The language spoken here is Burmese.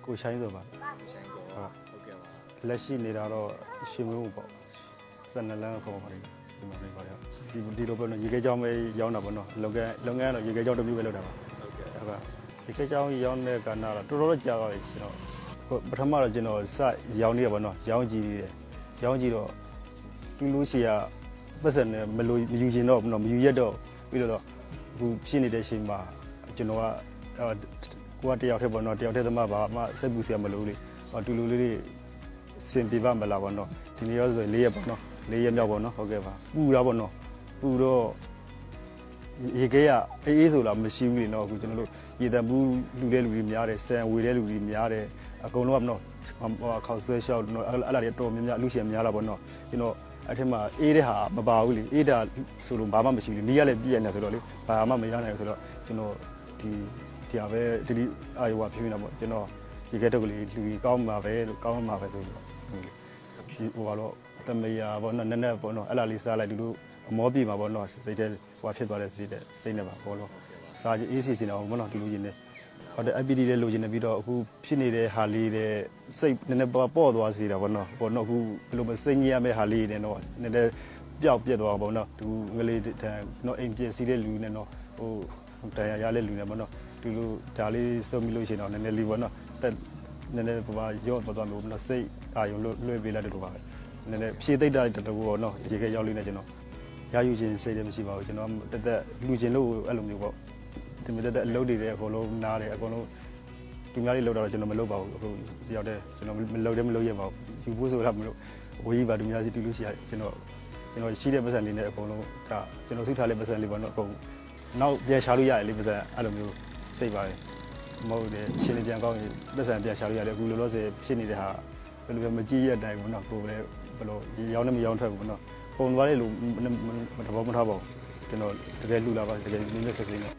ကိုရှိုင်းဆိုပါဟုတ်လက်ရှိနေတာတော့ရှင်မျိုးပေါ့12လမ်းခေါ်ပါတယ်ဒီမှာနေပါတယ်ဒီလိုပဲရေခဲကြောင်းပဲရောင်းတာပေါ့နော်လုပ်ငန်းတော့ရေခဲကြောင်းတစ်မျိုးပဲလုပ်တာပါဟုတ်ကဲ့ရေခဲကြောင်းရောင်းတဲ့ကဏ္ဍတော့တော်တော်ကြာပါပြီကျွန်တော်ပထမတော့ကျွန်တော်စရောင်းနေရပါတော့ရောင်းကြည့်တယ်ရောင်းကြည့်တော့တူလူစီကပတ်စံနဲ့မယူရင်တော့မယူရက်တော့ပြီးတော့အခုဖြစ်နေတဲ့အချိန်မှာကျွန်တော်ကကိုကတယောက်တည်းပေါ့နော်တယောက်တည်းသမားပါမှစိတ်ပူစရာမလိုလေတူလူလေးတွေစင်ပြပါမလားပေါ့နော်ဒီနေ့ရောဆို4ရက်ပေါ့နော်4ရက်မြောက်ပေါ့နော်ဟုတ်ကဲ့ပါပူတာပေါ့နော်ပူတော့ရေခဲကအေးဆိုလားမရှိဘူးလေနော်အခုကျွန်တော်တို့ရေတံပူးလူတဲ့လူတွေများတယ်ဆန်ဝေတဲ့လူတွေများတယ်အကုန်လုံးကနော်ခေါက်ဆွဲလျှောက်နော်အဲ့လားတွေတော်များများလူရှင်များလာပေါ့နော်ကျွန်တော်အဲ့ထက်မှာအေးတဲ့ဟာမပါဘူးလေအေးတာဆိုလို့ဘာမှမရှိဘူးလေနီးရလည်းပြည့်ရနေဆိုတော့လေဘာမှမရနိုင်ဘူးဆိုတော့ကျွန်တော်ဒီဟာပဲဒီအာယဝဖြစ်နေတာပေါ့ကျွန်တော်ရေခဲတုပ်ကလေးလူကြီးကောင်းမှာပဲလို့ကောင်းမှာပဲဆိုတော့ဒီဟိုကတော့တမယာပေါ့နော်နက်နက်ပေါ့နော်အဲ့လားလေးစားလိုက်ဒီလိုအမောပြေမှာပေါ့နော်စိတ်ထဲဟိုဖြစ်သွားတဲ့စိတ်နဲ့ပါပေါ့လို့စားကြအေးစီစင်အောင်ပေါ့နော်ဒီလိုချင်းနေဟုတ်တယ် IPD လေးလိုချင်နေပြီးတော့အခုဖြစ်နေတဲ့ဟာလေးတဲ့စိတ်နည်းနည်းပေါ့သွားစေတာပေါ့နော်အခုဘယ်လိုမစိတ်ညစ်ရမယ့်ဟာလေးတွေတော့နည်းနည်းပျောက်ပြက်သွားပေါ့နော်သူငလေးတန်နော်အိမ်ပြည့်စီးတဲ့လူနဲ့နော်ဟိုတရားရတဲ့လူနဲ့ပေါ့နော်ဒီလိုဒါလေးစုံပြီးလို့ရှိရင်တော့နည်းနည်းလေးပေါ့နော်တက်နည်းနည်းပါရော့သွားလို့နော်စိတ်အာရုံလွှဲပေးလိုက်တယ်လို့ပါပဲနည်းနည်းဖြည့်သိမ့်တာတူပေါ့နော်ရေခဲရောက်လေးနဲ့ကျွန်တော်ရယူခြင်းစိတ်လည်းမရှိပါဘူးကျွန်တော်တက်လူချင်းလို့အဲ့လိုမျိုးပေါ့ဒီမဲ့တက်အလုပ်တွေလည်းအကုန်လုံးနားတယ်အကုန်လုံးသူများတွေလောက်တော့ကျွန်တော်မလုပ်ပါဘူးအခုရောက်တဲ့ကျွန်တော်မလုပ်ရပါဘူးယူဖို့ဆိုတာမလို့ဝေးပါသူများစီတူလို့ရှိရကျွန်တော်ရှိတဲ့ပတ်စံလေးနဲ့အကုန်လုံးကကျွန်တော်စုထားတဲ့ပတ်စံလေးပေါ့နော်အကုန်နောက်ပြန်ရှာလို့ရတယ်လေပတ်စံအဲ့လိုမျိုးစိတ်ပါတယ်မဟုတ်တယ်ရှင်းနေပြန်ကောင်းရင်ပတ်စံပြန်ရှာလို့ရတယ်အခုလောလောဆယ်ဖြစ်နေတဲ့ဟာဘယ်လိုပဲမကြည့်ရတဲ့အတိုင်းပေါ့နော်ကိုယ်လည်းဘယ်လိုရောင်းနေမရောင်းထွက်ဘူးပေါ့နော်ပုံသွားတဲ့လူတဘောမထားပါဘူးကျွန်တော်တကယ်လှူလာပါတကယ်နည်းနည်းဆက်စင်းနေ